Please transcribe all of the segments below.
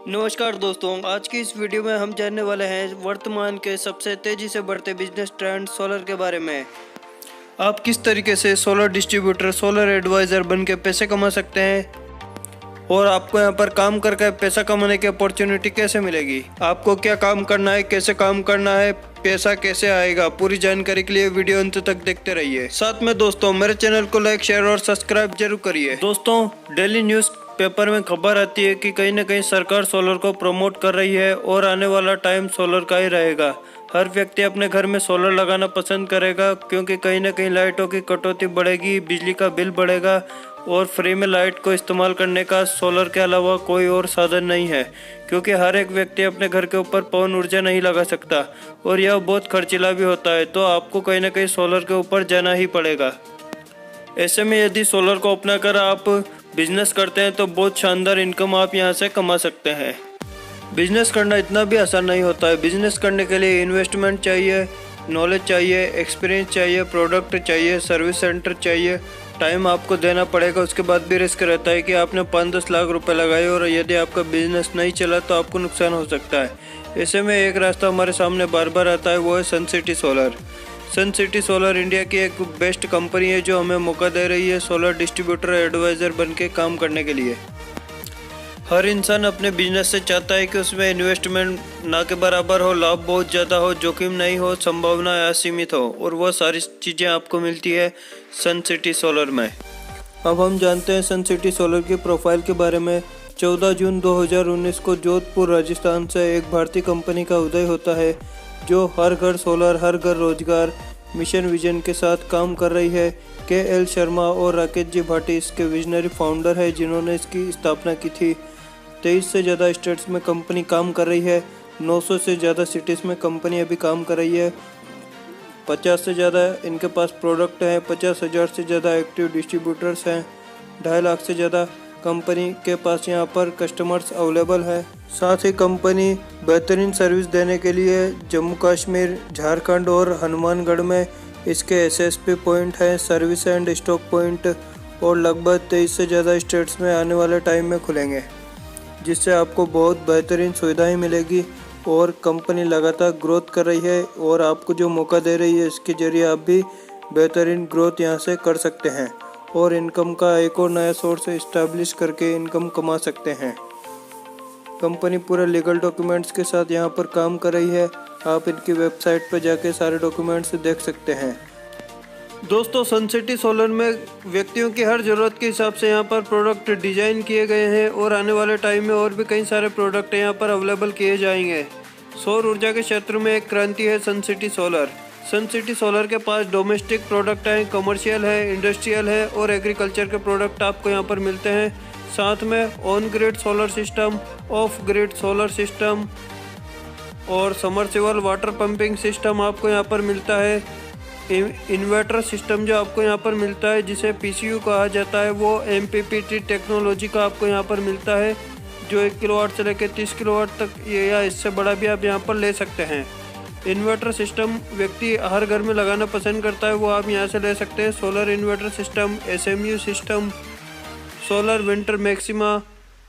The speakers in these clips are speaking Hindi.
नमस्कार दोस्तों, आज की इस वीडियो में हम जानने वाले हैं वर्तमान के सबसे तेज़ी से बढ़ते बिजनेस ट्रेंड सोलर के बारे में। आप किस तरीके से सोलर डिस्ट्रीब्यूटर, सोलर एडवाइज़र बन के पैसे कमा सकते हैं और आपको यहाँ पर काम करके पैसा कमाने की अपॉर्चुनिटी कैसे मिलेगी, आपको क्या काम करना है, कैसे काम करना है, पैसा कैसे आएगा। पूरी जानकारी के लिए वीडियो अंत तक देखते रहिए। साथ में दोस्तों मेरे चैनल को लाइक, शेयर और सब्सक्राइब जरूर करिए। दोस्तों, डेली न्यूज़ पेपर में खबर आती है कि कहीं न कहीं सरकार सोलर को प्रमोट कर रही है और आने वाला टाइम सोलर का ही रहेगा। हर व्यक्ति अपने घर में सोलर लगाना पसंद करेगा क्योंकि कहीं न कहीं लाइटों की कटौती बढ़ेगी, बिजली का बिल बढ़ेगा और फ्री में लाइट को इस्तेमाल करने का सोलर के अलावा कोई और साधन नहीं है, क्योंकि हर एक व्यक्ति अपने घर के ऊपर पवन ऊर्जा नहीं लगा सकता और यह बहुत खर्चीला भी होता है। तो आपको कहीं न कहीं सोलर के ऊपर जाना ही पड़ेगा। ऐसे में यदि सोलर को अपनाकर आप बिजनेस करते हैं तो बहुत शानदार इनकम आप यहां से कमा सकते हैं। बिजनेस करना इतना भी आसान नहीं होता है। बिजनेस करने के लिए इन्वेस्टमेंट चाहिए, नॉलेज चाहिए, एक्सपीरियंस चाहिए, प्रोडक्ट चाहिए, सर्विस सेंटर चाहिए, टाइम आपको देना पड़ेगा। उसके बाद भी रिस्क रहता है कि आपने 5-10 लाख रुपए लगाए और यदि आपका बिजनेस नहीं चला तो आपको नुकसान हो सकता है। ऐसे में एक रास्ता हमारे सामने बार बार आता है, वो है सन सिटी सोलर। सन सिटी सोलर इंडिया की एक बेस्ट कंपनी है जो हमें मौका दे रही है सोलर डिस्ट्रीब्यूटर एडवाइज़र बन के काम करने के लिए। हर इंसान अपने बिजनेस से चाहता है कि उसमें इन्वेस्टमेंट ना के बराबर हो, लाभ बहुत ज़्यादा हो, जोखिम नहीं हो, संभावना असीमित हो, और वह सारी चीज़ें आपको मिलती है सन सिटी सोलर में। अब हम जानते हैं सन सिटी सोलर की प्रोफाइल के बारे में। 14 जून 2019 को जोधपुर राजस्थान से एक भारतीय कंपनी का उदय होता है जो हर घर सोलर, हर घर रोजगार मिशन विजन के साथ काम कर रही है। KL शर्मा और राकेश जी भाटी इसके विजनरी फाउंडर है जिन्होंने इसकी स्थापना की थी। 23 से ज़्यादा स्टेट्स में कंपनी काम कर रही है। 900 से ज़्यादा सिटीज़ में कंपनी अभी काम कर रही है। 50 से ज़्यादा इनके पास प्रोडक्ट हैं। 50,000 से ज़्यादा एक्टिव डिस्ट्रीब्यूटर्स हैं। 2.5 लाख से ज़्यादा कंपनी के पास यहाँ पर कस्टमर्स अवेलेबल है। साथ ही कंपनी बेहतरीन सर्विस देने के लिए जम्मू कश्मीर, झारखंड और हनुमानगढ़ में इसके SSP पॉइंट हैं, सर्विस एंड स्टॉक पॉइंट, और लगभग 23 से ज़्यादा स्टेट्स में आने वाले टाइम में खुलेंगे, जिससे आपको बहुत बेहतरीन सुविधाएं मिलेगी। और कंपनी लगातार ग्रोथ कर रही है और आपको जो मौका दे रही है इसके जरिए आप भी बेहतरीन ग्रोथ यहाँ से कर सकते हैं और इनकम का एक और नया सोर्स इस्टेब्लिश करके इनकम कमा सकते हैं। कंपनी पूरे लीगल डॉक्यूमेंट्स के साथ यहाँ पर काम कर रही है। आप इनकी वेबसाइट पर जाके सारे डॉक्यूमेंट्स देख सकते हैं। दोस्तों, सन सिटी सोलर में व्यक्तियों की हर ज़रूरत के हिसाब से यहाँ पर प्रोडक्ट डिजाइन किए गए हैं और आने वाले टाइम में और भी कई सारे प्रोडक्ट यहाँ पर अवेलेबल किए जाएंगे। सौर ऊर्जा के क्षेत्र में एक क्रांति है सन सिटी सोलर। सन सिटी सोलर के पास डोमेस्टिक प्रोडक्ट हैं, कमर्शियल है, इंडस्ट्रियल है और एग्रीकल्चर के प्रोडक्ट आपको यहाँ पर मिलते हैं। साथ में on grid solar system, of grid solar system और समरसेबल वाटर पंपिंग सिस्टम आपको यहाँ पर मिलता है। इन्वर्टर सिस्टम जो आपको यहाँ पर मिलता है, जिसे PCU कहा जाता है, वो MPPT टेक्नोलॉजी का आपको यहाँ पर मिलता है, जो 1 किलोवाट से लेकर 30 किलोवाट तक या इससे बड़ा भी आप यहाँ पर ले सकते हैं। इन्वर्टर सिस्टम व्यक्ति हर घर में लगाना पसंद करता है, वो आप यहाँ से ले सकते हैं। Solar inverter system, SMU system, solar winter maxima,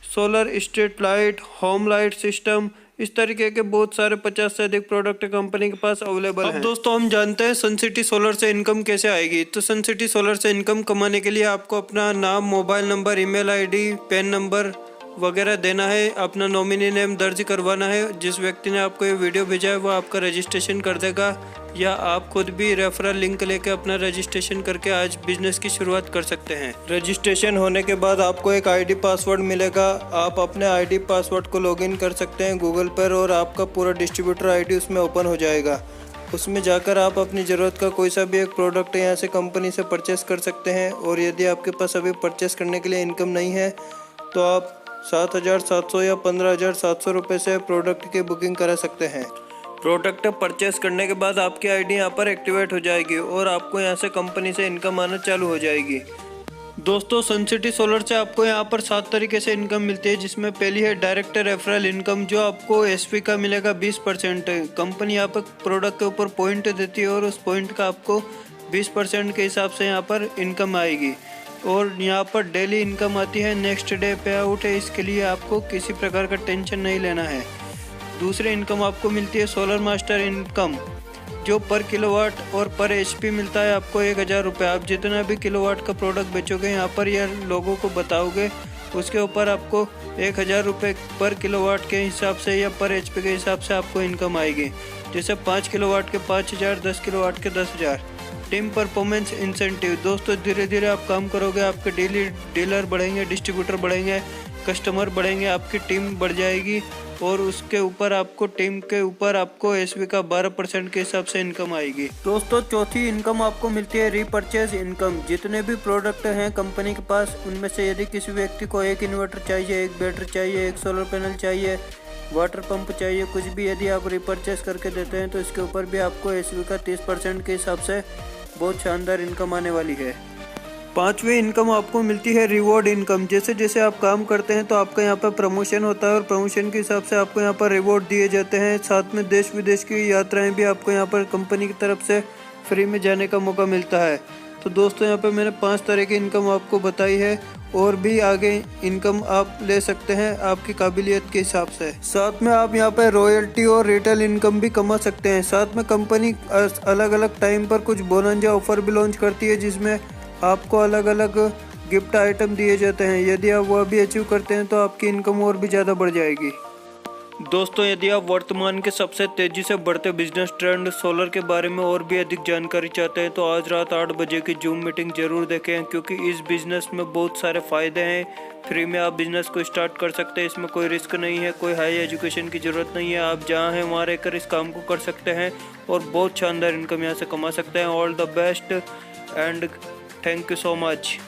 solar street light, home light system, इस तरीके के बहुत सारे 50 से अधिक प्रोडक्ट कंपनी के पास अवेलेबल हैं। अब दोस्तों, हम जानते हैं सन सिटी सोलर से इनकम कैसे आएगी। तो सन सिटी सोलर से इनकम कमाने के लिए आपको अपना नाम, mobile number, email ID, pan number वगैरह देना है, अपना नॉमिनी नेम दर्ज करवाना है। जिस व्यक्ति ने आपको ये वीडियो भेजा है वो आपका रजिस्ट्रेशन कर देगा, या आप खुद भी रेफरल लिंक लेके अपना रजिस्ट्रेशन करके आज बिजनेस की शुरुआत कर सकते हैं। रजिस्ट्रेशन होने के बाद आपको एक ID पासवर्ड मिलेगा। आप अपने ID पासवर्ड को लॉगिन कर सकते हैं गूगल पर और आपका पूरा डिस्ट्रीब्यूटर ID उसमें ओपन हो जाएगा। उसमें जाकर आप अपनी ज़रूरत का कोई सा भी एक प्रोडक्ट यहाँ से कंपनी से परचेस कर सकते हैं। और यदि आपके पास अभी परचेस करने के लिए इनकम नहीं है तो आप 7,700 या 15,700 रुपये से प्रोडक्ट की बुकिंग करा सकते हैं। प्रोडक्ट परचेस करने के बाद आपकी ID यहाँ पर एक्टिवेट हो जाएगी और आपको यहाँ से कंपनी से इनकम आना चालू हो जाएगी। दोस्तों, सन सिटी सोलर से आपको यहाँ पर 7 तरीके से इनकम मिलती है, जिसमें पहली है डायरेक्ट रेफरल इनकम, जो आपको SP का मिलेगा 20%। कंपनी यहाँ पर प्रोडक्ट के ऊपर पॉइंट देती है और उस पॉइंट का आपको 20% के हिसाब से यहाँ पर इनकम आएगी। और यहाँ पर डेली इनकम आती है, नेक्स्ट डे पे आउट है, इसके लिए आपको किसी प्रकार का टेंशन नहीं लेना है। दूसरी इनकम आपको मिलती है सोलर मास्टर इनकम, जो पर किलोवाट और पर एचपी मिलता है आपको 1000 रुपये। आप जितना भी किलोवाट का प्रोडक्ट बेचोगे यहाँ पर या लोगों को बताओगे, उसके ऊपर आपको 1000 रुपये पर किलोवाट के हिसाब से या पर एचपी के हिसाब से आपको इनकम आएगी। जैसे 5 किलोवाट के 5000, 10 किलोवाट के 10,000। टीम परफॉर्मेंस इंसेंटिव, दोस्तों धीरे धीरे आप काम करोगे, आपके डेली डीलर बढ़ेंगे, डिस्ट्रीब्यूटर बढ़ेंगे, कस्टमर बढ़ेंगे, आपकी टीम बढ़ जाएगी और उसके ऊपर आपको टीम के ऊपर आपको एसवी का 12% के हिसाब से इनकम आएगी। दोस्तों चौथी इनकम आपको मिलती है रीपरचेज इनकम। जितने भी प्रोडक्ट हैं कंपनी के पास, उनमें से यदि किसी व्यक्ति को एक इन्वर्टर चाहिए, एक बैटरी चाहिए, एक सोलर पैनल चाहिए, वाटर पंप चाहिए, कुछ भी यदि आप रिपरचेज करके देते हैं तो इसके ऊपर भी आपको एसवी का 30% के हिसाब से बहुत शानदार इनकम आने वाली है। पांचवी इनकम आपको मिलती है रिवॉर्ड इनकम। जैसे जैसे आप काम करते हैं तो आपका यहाँ पर प्रमोशन होता है और प्रमोशन के हिसाब से आपको यहाँ पर रिवॉर्ड दिए जाते हैं। साथ में देश विदेश की यात्राएं भी आपको यहाँ पर कंपनी की तरफ से फ्री में जाने का मौका मिलता है। तो दोस्तों यहाँ पर मैंने 5 तरह की इनकम आपको बताई है, और भी आगे इनकम आप ले सकते हैं आपकी काबिलियत के हिसाब से। साथ में आप यहाँ पर रॉयल्टी और रिटेल इनकम भी कमा सकते हैं। साथ में कंपनी अलग अलग टाइम पर कुछ बोनंजा ऑफर भी लॉन्च करती है, जिसमें आपको अलग अलग गिफ्ट आइटम दिए जाते हैं। यदि आप वह भी अचीव करते हैं तो आपकी इनकम और भी ज़्यादा बढ़ जाएगी। दोस्तों यदि आप वर्तमान के सबसे तेज़ी से बढ़ते बिजनेस ट्रेंड सोलर के बारे में और भी अधिक जानकारी चाहते हैं तो आज रात 8 बजे की जूम मीटिंग जरूर देखें, क्योंकि इस बिज़नेस में बहुत सारे फ़ायदे हैं। फ्री में आप बिज़नेस को स्टार्ट कर सकते हैं, इसमें कोई रिस्क नहीं है, कोई हाई एजुकेशन की ज़रूरत नहीं है। आप जहाँ हैं वहाँ रहकर इस काम को कर सकते हैं और बहुत शानदार इनकम यहाँ से कमा सकते हैं। All the best and thank you so much.